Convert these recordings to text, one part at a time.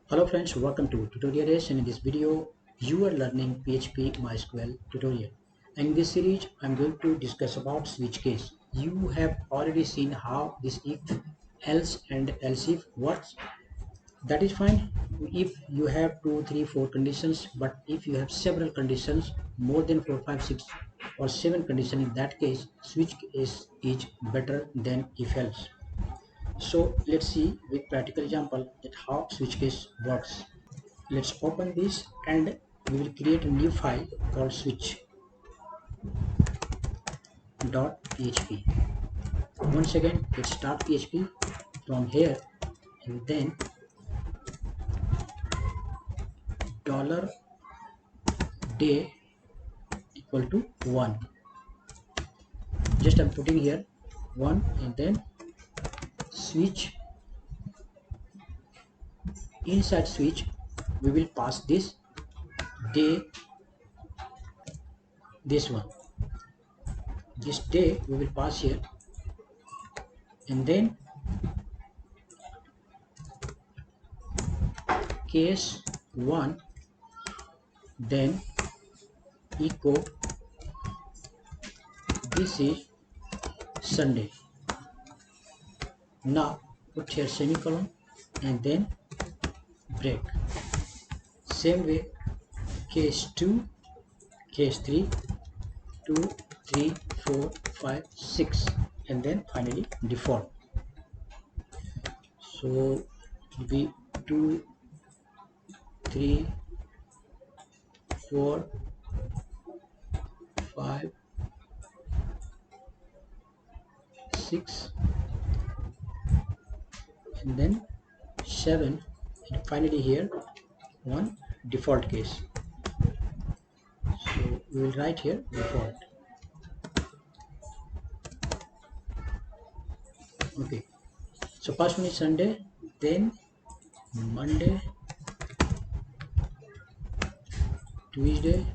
Hello friends, welcome to Tutorial S, and in this video you are learning PHP MySQL tutorial. And in this series I'm going to discuss about switch case. You have already seen how this if, else and else if works. That is fine if you have 2, 3, 4 conditions, but if you have several conditions, more than 4, 5, 6 or 7 conditions, in that case switch case is better than if else. So let's see with practical example that how switch case works. Let's open this and we will create a new file called switch.php. Once again, let's start PHP from here, and then $day equal to 1. Just I'm putting here 1, and then switch. Inside switch we will pass this day, this one, this day we will pass here, and then case 1, then echo this is Sunday. Now put here semicolon and then break. Same way, case 2, case 3, 2, 3, 4, 5, 6, and then finally default. So it will be 2, 3, 4, 5, 6, and then 7, and finally here one default case. So we will write here default. Okay, so first one is Sunday, then Monday, Tuesday,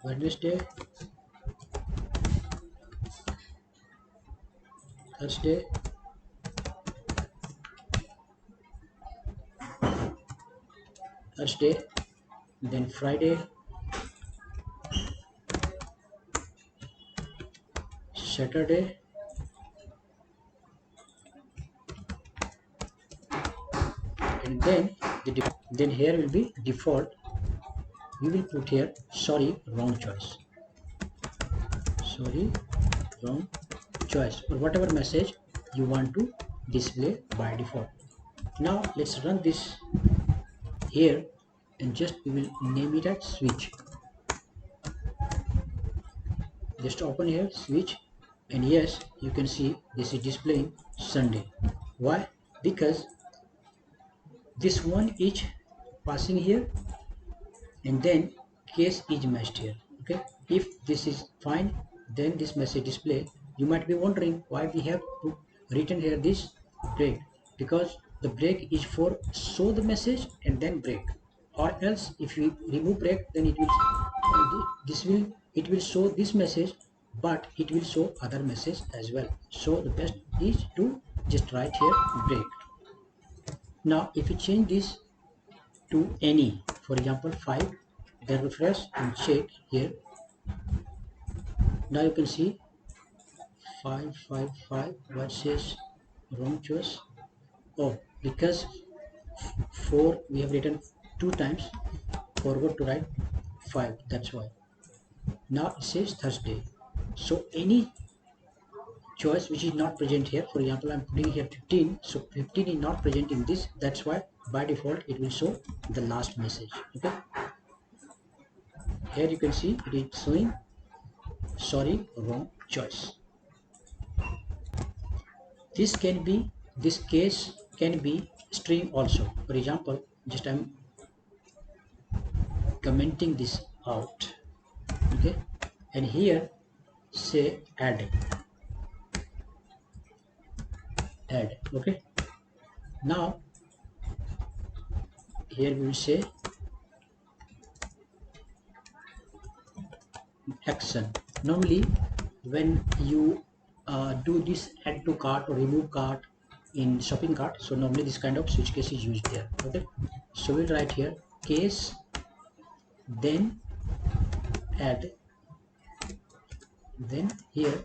Wednesday, Thursday, then Friday, Saturday, and then here will be default. We will put here sorry wrong choice, or whatever message you want to display by default. Now let's run this here, and just we will name it as switch. Just open here switch, and yes, you can see this is displaying Sunday. Why? Because this one is passing here, and then case is matched here. Okay, if this is fine, then this message display. You might be wondering why we have written here this break, because the break is for show the message and then break, or else if we remove break, then it will show this message, but it will show other message as well. So the best is to just write here break. Now if you change this to any, for example 5, then refresh and check here. Now you can see 555, what says wrong choice. Oh, because 4 we have written 2 times, forgot to write 5, that's why. Now it says Thursday. So any choice which is not present here, for example I'm putting here 15, so 15 is not present in this, that's why by default it will show the last message. Okay, here you can see it is showing sorry wrong choice. This case can be string also. For example, just I'm commenting this out. Okay, and here say add. Okay, now here we will say action. Normally when you do this add to cart or remove cart, in shopping cart. So normally this kind of switch case is used there. Okay, so we'll write here case, then add, then here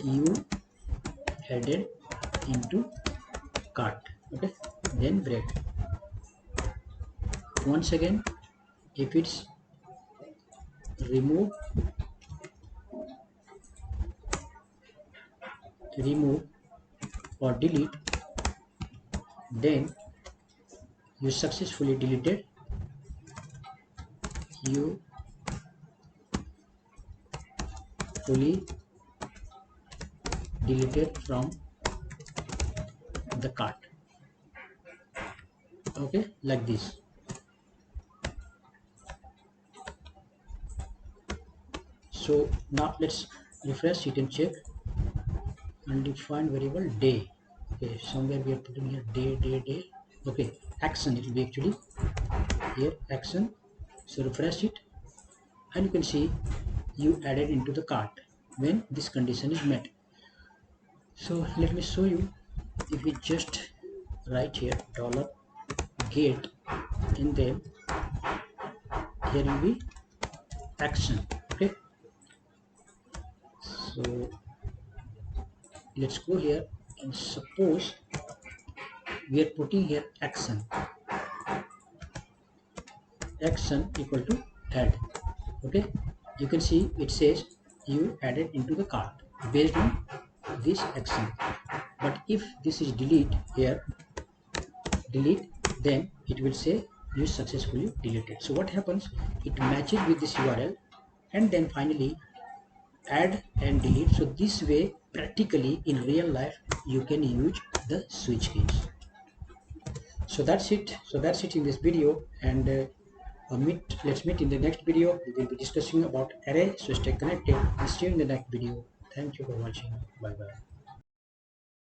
you added into cart. Okay, then break. Once again, if it's remove or delete, then you successfully deleted, you fully deleted from the cart. Okay, like this. So now let's refresh it and check. Undefined variable day. Okay, somewhere we are putting here day. Okay, action, it will be actually here action. So refresh it and you can see you added into the cart when this condition is met. So let me show you. If we just write here $get, and then here will be action. Okay, so let's go here and suppose we are putting here action equal to add. Okay, you can see it says you added into the cart based on this action. But if this is delete here, delete, then it will say you successfully deleted. So what happens, it matches with this URL and then finally add and delete. So this way practically in real life you can use the switch keys. So that's it in this video, and let's meet in the next video. We will be discussing about array. So stay connected and see you in the next video. Thank you for watching. Bye bye.